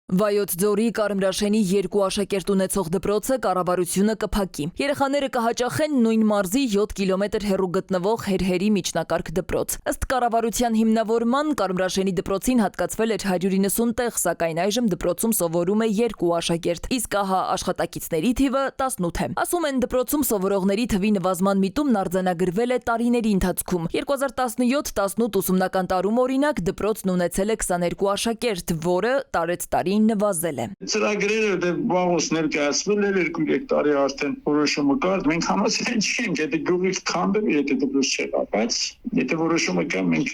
Վայոց ձորի Կարմրաշենի երկու աշակերտ ունեցող դպրոցը կառավարությունը կփակի։ Երեխաները կհաճախեն նույն մարզի 7 կիլոմետր հեռու գտնվող Հերհերի միջնակարգ դպրոց։ Ըստ կառավարության հիմնավորման Կարմրաշենի դպրոցին հատկացվել էր 190 տեղ, սակայն այժմ դպրոցում սովորում է 2 աշակերտ, իսկ ահա աշխատակիցների թիվը 18 է։ Ասում են դպրոցում սովորողների թվի նվազման միտումն արձանագրվել է տարիների ընթացքում։ 2017-18 ուսումնական տարում օրինակ դպրոցն ունեցել է 22 աշակերտ, որը տարեցտարի նվազել է։ Ծրագրերը վաղուց ներկայացվել էր 2-3 տարի արդեն որոշումը կար, մենք համաձայն չենք, եթե գյուղի քանդվի, եթե դպրոց չէ, բայց եթե որոշումը կա, մենք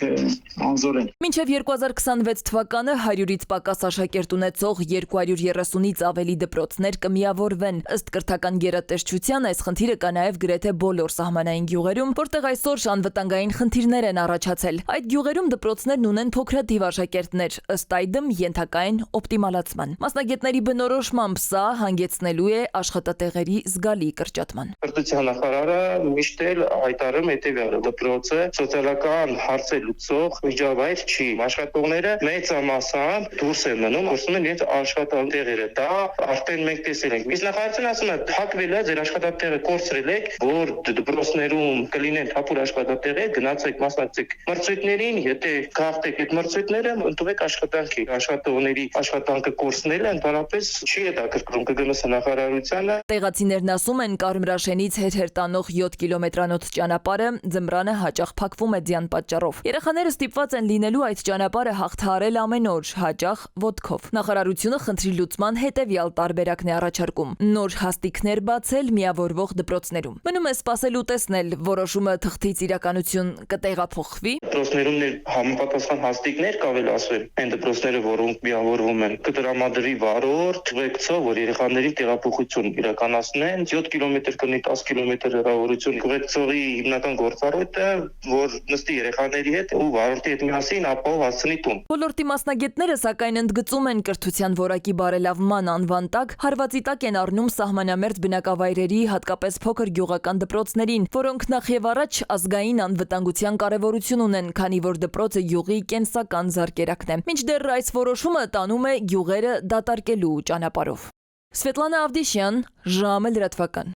անզոր ենք։ Մինչև 2026 թվականը 100-ից պակաս աշակերտ ունեցող 230-ից ավելի դպրոցներ կմիավորվեն։ Ըստ կրթական գերատեսչության այս խնդիրը կա նաև գրեթե բոլոր սահմանային գյուղերում, որտեղ այսօր անվտանգային խնդիրներ են առաջացել։ Այդ գյուղերում դպրոցներն ունեն փոքրաթիվ աշակերտներ, ըստ այդմ ենթակա են օպտիմալացման։ Մասնագետների բնորոշմամբ սա հանգեցնելու է աշխատատեղերի զգալի կրճատման։ Կրթության նախարարը միշտ էլ հայտարարում է հետևյալը. դպրոցը սոցիալական հարցեր լուծող միջավայր չի։ Աշխատողները մեծամասամբ դուրս են մնում, որսում են իրենց աշխատատեղերը։ Դա արդեն մենք տեսել ենք։ Իսկ նախարարությունը ասում է, փակվել է, ձեր աշխատատեղը կորցրել եք, որ դպրոցներում կլինեն թափուր աշխատատեղեր, գնացեք մասնակցեք մրցույթներին, եթե գաղթեք այդ մրցույթները, ընդունեք աշխատանքի։ Աշխատողների աշխատանքը կորցնելը ընդհանրապես չի հետաքրքրում ԿԳՄՍ նախարարությանը։ Տեղացիներն ասում են, Կարմրաշենից Հերհեր տանող 7 կիլոմետրանոց ճանապարհը ձմռանը հաճախ փակվում է ձյան պատճառով։ Երեխաները ստիպված են լինելու այդ ճանապարհը հաղթահարել ամեն օր, հաճախ ոտքով։ Նախարարությունը խնդրի լուծման հետևյալ տարբերակն է առաջարկում՝ նոր հաստիքներ բացել միավորվող դպրոցներում։ Մնում է սպասել ու տեսնել, որոշումը թղթից իրականություն կտեղափոխվի։ Դպրոցներում համապատասխան հաստիքներ կավել ասվել։ Այն դպրոցները, որոնք միավորվում են, կտրամադրի վարորդ, ուղեկցող, որ երեխաների տեղափոխություն իրականացնեն, 7 կիլոմետր կնի 10 կիլոմետր հեռավորություն ուղեկցողի հիմնական գործառույթը, որ նստի երեխաների հետ ու վարորդի հետ միասին ապահով հասցնի տուն։ Ոլորտի մասնագետները սակայն ընդգծում են կրթության որակի բարելավման անվան տակ հարվածի տակ են առնում սահմանամերձ բնակավայրերի, հատկապես փոքր գյուղական դպրոցներին, որոնք նախ եւ առաջ ազգային անվտանգության կարևորություն ունեն, քանի որ դպրոցը յուղի կենսական զարկերակն է։ Մինչդեռ այս որոշումը տանում է գյուղերը դատարկելու ճանապարհով։ Սվետլանա Ավդիշյան, ժամը լրատվական։